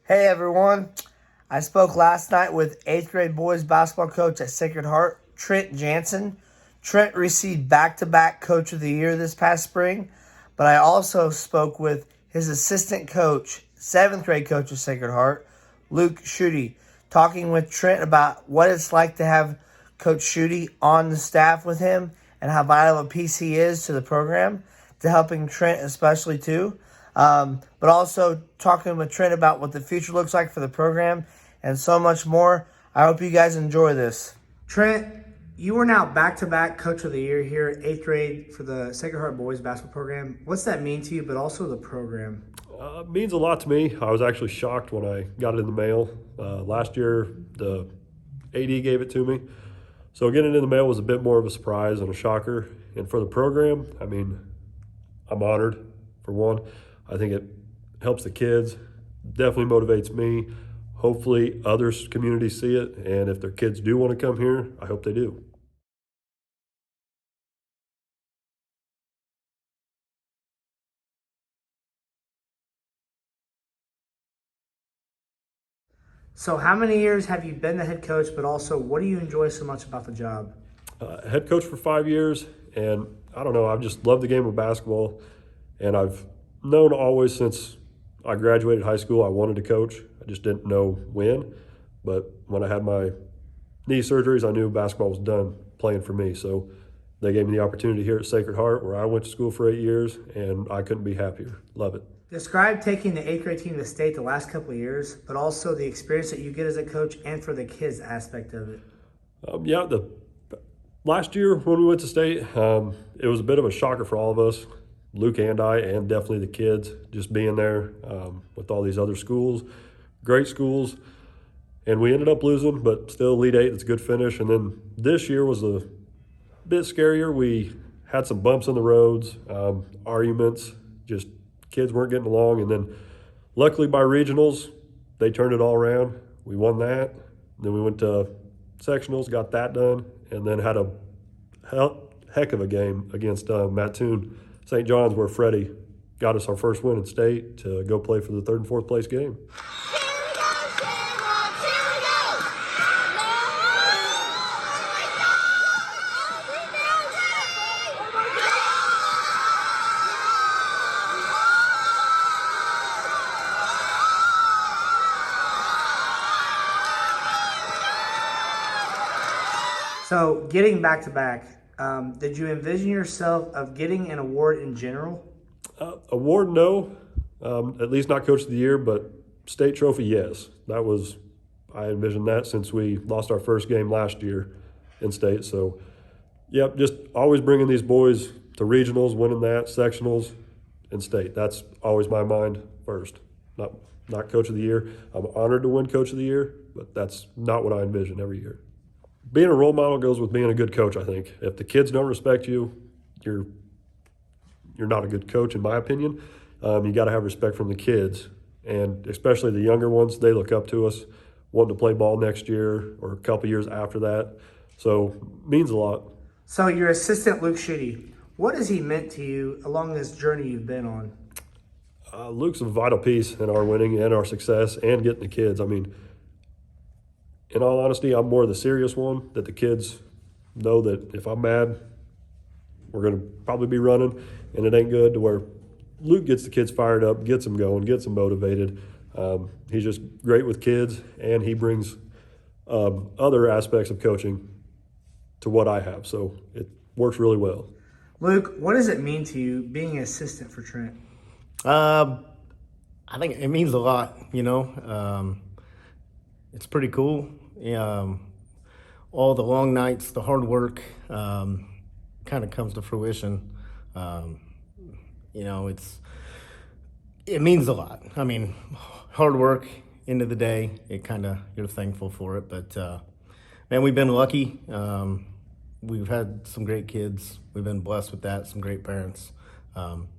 Hey everyone, I spoke last night with 8th grade boys basketball coach at Sacred Heart, Trent Jansen. Trent received back-to-back Coach of the Year this past spring, but I also spoke with his assistant coach, 7th grade coach of Sacred Heart, Luke Schuette, talking with Trent about what it's like to have Coach Schuette on the staff with him and how vital a piece he is to the program, to helping Trent especially too. But also talking with Trent about what the future looks like for the program and so much more. I hope you guys enjoy this. Trent, you are now back-to-back Coach of the Year here at 8th grade for the Sacred Heart Boys basketball program. What's that mean to you, but also the program? It means a lot to me. I was actually shocked when I got it in the mail. Last year, the AD gave it to me. So getting it in the mail was a bit more of a surprise and a shocker. And for the program, I mean, I'm honored, for one. I think it helps the kids, definitely motivates me. Hopefully other communities see it, and if their kids do want to come here, I hope they do. So how many years have you been the head coach, but also what do you enjoy so much about the job? Head coach for 5 years, and I don't know, I've just loved the game of basketball, and I've known always since I graduated high school I wanted to coach. I just didn't know when, but when I had my knee surgeries, I knew basketball was done playing for me. So they gave me the opportunity here at Sacred Heart, where I went to school for 8 years, and I couldn't be happier. Love it. Describe taking the 8th grade team to state the last couple of years, but also the experience that you get as a coach and for the kids aspect of it. The last year when we went to state, it was a bit of a shocker for all of us, Luke and I, and definitely the kids, just being there with all these other schools, great schools. And we ended up losing, but still Elite Eight, it's a good finish. And then this year was a bit scarier. We had some bumps in the roads, arguments, just kids weren't getting along. And then luckily by regionals, they turned it all around. We won that. Then we went to sectionals, got that done, and then had a heck of a game against Mattoon St. John's, where Freddie got us our first win in state to go play for the 3rd and 4th place game. So getting back to back, did you envision yourself of getting an award in general? Award, no. At least not Coach of the Year, but state trophy, yes. I envisioned that since we lost our first game last year in state. So, yep, just always bringing these boys to regionals, winning that, sectionals, and state. That's always my mind first. Not Coach of the Year. I'm honored to win Coach of the Year, but that's not what I envision every year. Being a role model goes with being a good coach, I think. If the kids don't respect you, you're not a good coach, in my opinion. You got to have respect from the kids, and especially the younger ones. They look up to us, wanting to play ball next year or a couple years after that. So means a lot. So your assistant, Luke Schuette, what has he meant to you along this journey you've been on? Luke's a vital piece in our winning and our success and getting the kids. I mean, in all honesty, I'm more the serious one, that the kids know that if I'm mad, we're going to probably be running, and it ain't good, to where Luke gets the kids fired up, gets them going, gets them motivated. He's just great with kids, and he brings other aspects of coaching to what I have, so it works really well. Luke, what does it mean to you being an assistant for Trent? I think it means a lot, it's pretty cool. All the long nights, the hard work kind of comes to fruition. It means a lot. I mean, hard work, end of the day, you're thankful for it. But man, we've been lucky. We've had some great kids. We've been blessed with that, some great parents.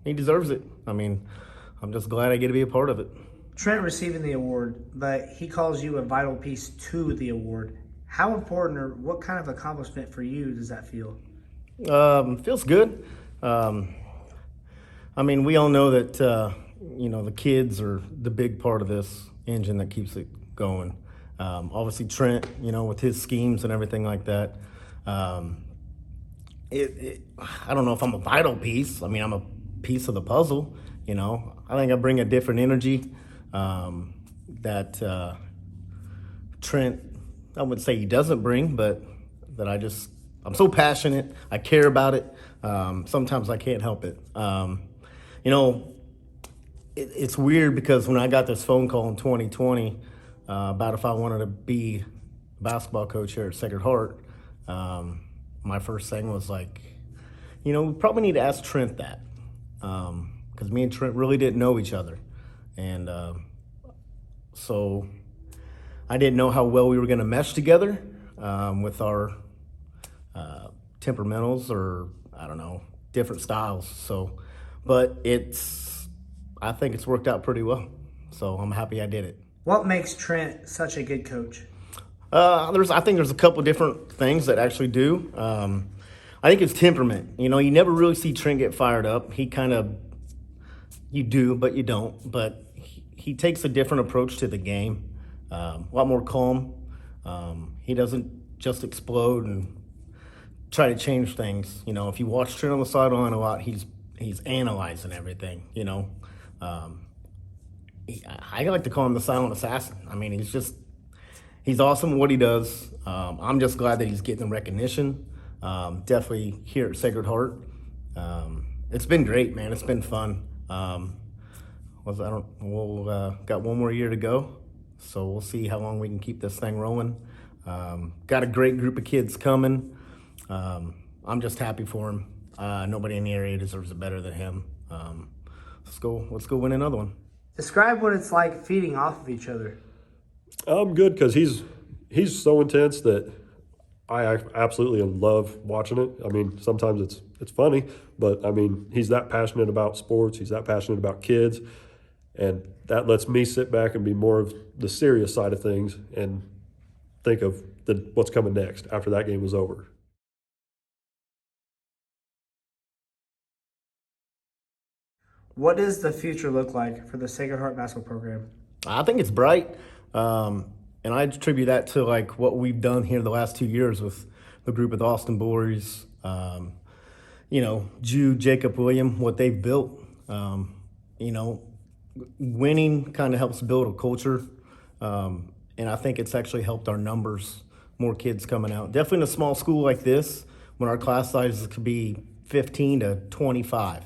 He deserves it. I mean, I'm just glad I get to be a part of it. Trent receiving the award, but he calls you a vital piece to the award. How important or what kind of accomplishment for you does that feel? Feels good. I mean, we all know that, the kids are the big part of this. engine that keeps it going. Obviously Trent, with his schemes and everything like that. I don't know if I'm a vital piece. I mean, I'm a piece of the puzzle. I think I bring a different energy that Trent, I wouldn't say he doesn't bring, but that I'm so passionate. I care about it. Sometimes I can't help it. It's weird because when I got this phone call in 2020 about if I wanted to be a basketball coach here at Sacred Heart, my first thing was like, we probably need to ask Trent that, because me and Trent really didn't know each other. And so I didn't know how well we were going to mesh together with our temperamentals, or I don't know, different styles. So, but I think it's worked out pretty well. So I'm happy I did it. What makes Trent such a good coach? I think there's a couple different things that actually do. I think it's temperament. You never really see Trent get fired up. You do, but you don't. But he takes a different approach to the game, a lot more calm. He doesn't just explode and try to change things. If you watch Trent on the sideline a lot, he's analyzing everything. I like to call him the silent assassin. I mean, he's awesome at what he does. I'm just glad that he's getting the recognition. Definitely here at Sacred Heart. It's been great, man. It's been fun. We'll got one more year to go, so we'll see how long we can keep this thing rolling. Got a great group of kids coming. I'm just happy for him. Nobody in the area deserves it better than him. Let's go win another one. Describe what it's like feeding off of each other. I'm good because he's so intense that I absolutely love watching it. I mean, sometimes it's funny, but I mean, he's that passionate about sports. He's that passionate about kids, and that lets me sit back and be more of the serious side of things and think of what's coming next after that game was over. What does the future look like for the Sacred Heart basketball program? I think it's bright, and I attribute that to like what we've done here the last 2 years with the group of the Austin Boys, Jude, Jacob, William, what they've built. Winning kind of helps build a culture, and I think it's actually helped our numbers, more kids coming out. Definitely in a small school like this, when our class sizes could be 15 to 25.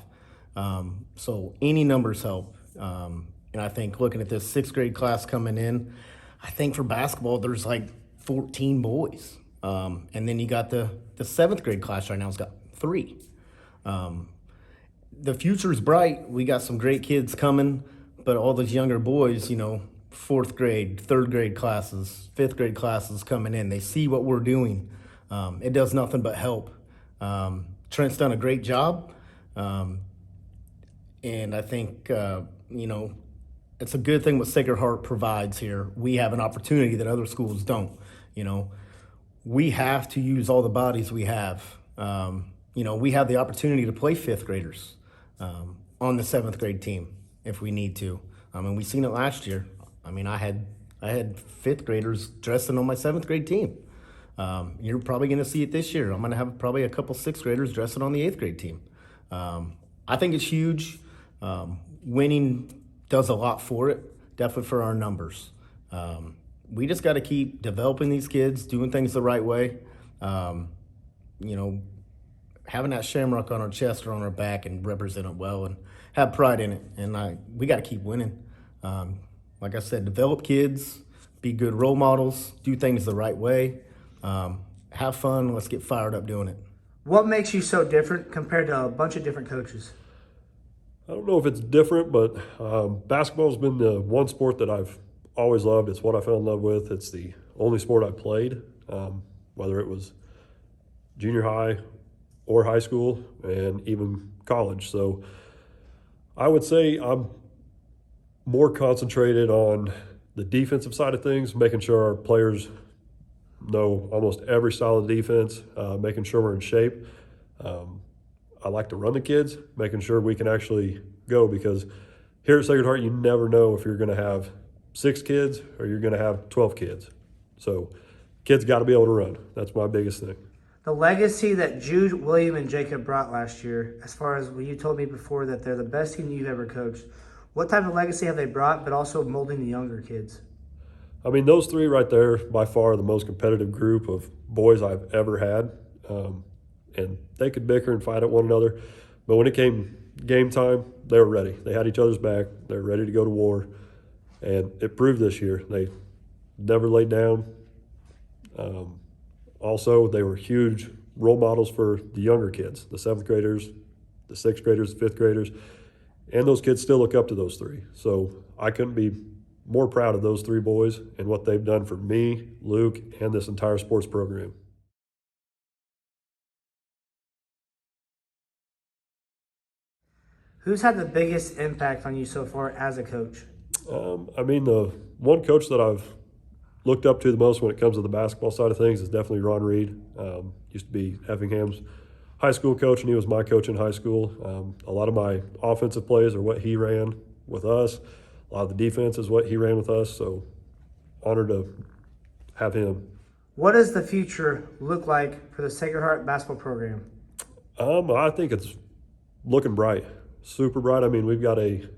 So any numbers help. And I think looking at this 6th grade class coming in, I think for basketball, there's like 14 boys. And then you got the 7th grade class right now has got 3. The future is bright. We got some great kids coming, but all those younger boys, 4th grade, 3rd grade classes, 5th grade classes coming in, they see what we're doing. It does nothing but help. Trent's done a great job. And I think, it's a good thing what Sacred Heart provides here. We have an opportunity that other schools don't. We have to use all the bodies we have. We have the opportunity to play 5th graders on the 7th grade team if we need to. We've seen it last year. I had 5th graders dressing on my 7th grade team. You're probably going to see it this year. I'm going to have probably a couple 6th graders dressing on the 8th grade team. I think it's huge. Winning does a lot for it, definitely for our numbers. We just got to keep developing these kids, doing things the right way. Having that shamrock on our chest or on our back and represent it well and have pride in it. And we got to keep winning. Like I said, develop kids, be good role models, do things the right way, have fun, let's get fired up doing it. What makes you so different compared to a bunch of different coaches? I don't know if it's different, but basketball's been the one sport that I've always loved. It's what I fell in love with. It's the only sport I played, whether it was junior high or high school and even college. So I would say I'm more concentrated on the defensive side of things, making sure our players know almost every style of defense, making sure we're in shape. I like to run the kids, making sure we can actually go, because here at Sacred Heart, you never know if you're going to have 6 kids or you're going to have 12 kids. So kids got to be able to run. That's my biggest thing. The legacy that Jude, William, and Jacob brought last year, as far as what you told me before that they're the best team you've ever coached, what type of legacy have they brought, but also molding the younger kids? I mean, those 3 right there, by far the most competitive group of boys I've ever had. And they could bicker and fight at one another. But when it came game time, they were ready. They had each other's back. They were ready to go to war. And it proved this year. They never laid down. Also, they were huge role models for the younger kids, the 7th graders, the 6th graders, the 5th graders. And those kids still look up to those 3. So I couldn't be more proud of those 3 boys and what they've done for me, Luke, and this entire sports program. Who's had the biggest impact on you so far as a coach? I mean, the one coach that I've looked up to the most when it comes to the basketball side of things is definitely Ron Reed. Used to be Effingham's high school coach, and he was my coach in high school. A lot of my offensive plays are what he ran with us. A lot of the defense is what he ran with us, so honored to have him. What does the future look like for the Sacred Heart basketball program? I think it's looking bright, super bright. I mean, we've got a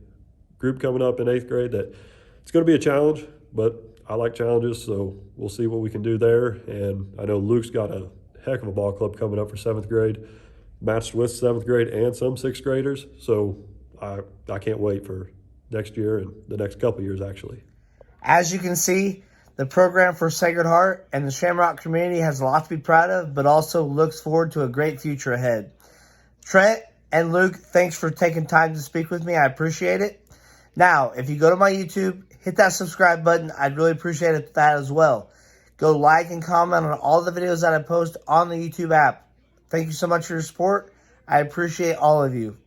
group coming up in 8th grade that it's going to be a challenge, but I like challenges, so we'll see what we can do there. And I know Luke's got a heck of a ball club coming up for 7th grade, matched with 7th grade and some 6th graders. So I can't wait for next year and the next couple years, actually. As you can see, the program for Sacred Heart and the Shamrock community has a lot to be proud of, but also looks forward to a great future ahead. Trent and Luke, thanks for taking time to speak with me. I appreciate it. Now, if you go to my YouTube, hit that subscribe button. I'd really appreciate that as well. Go like and comment on all the videos that I post on the YouTube app. Thank you so much for your support. I appreciate all of you.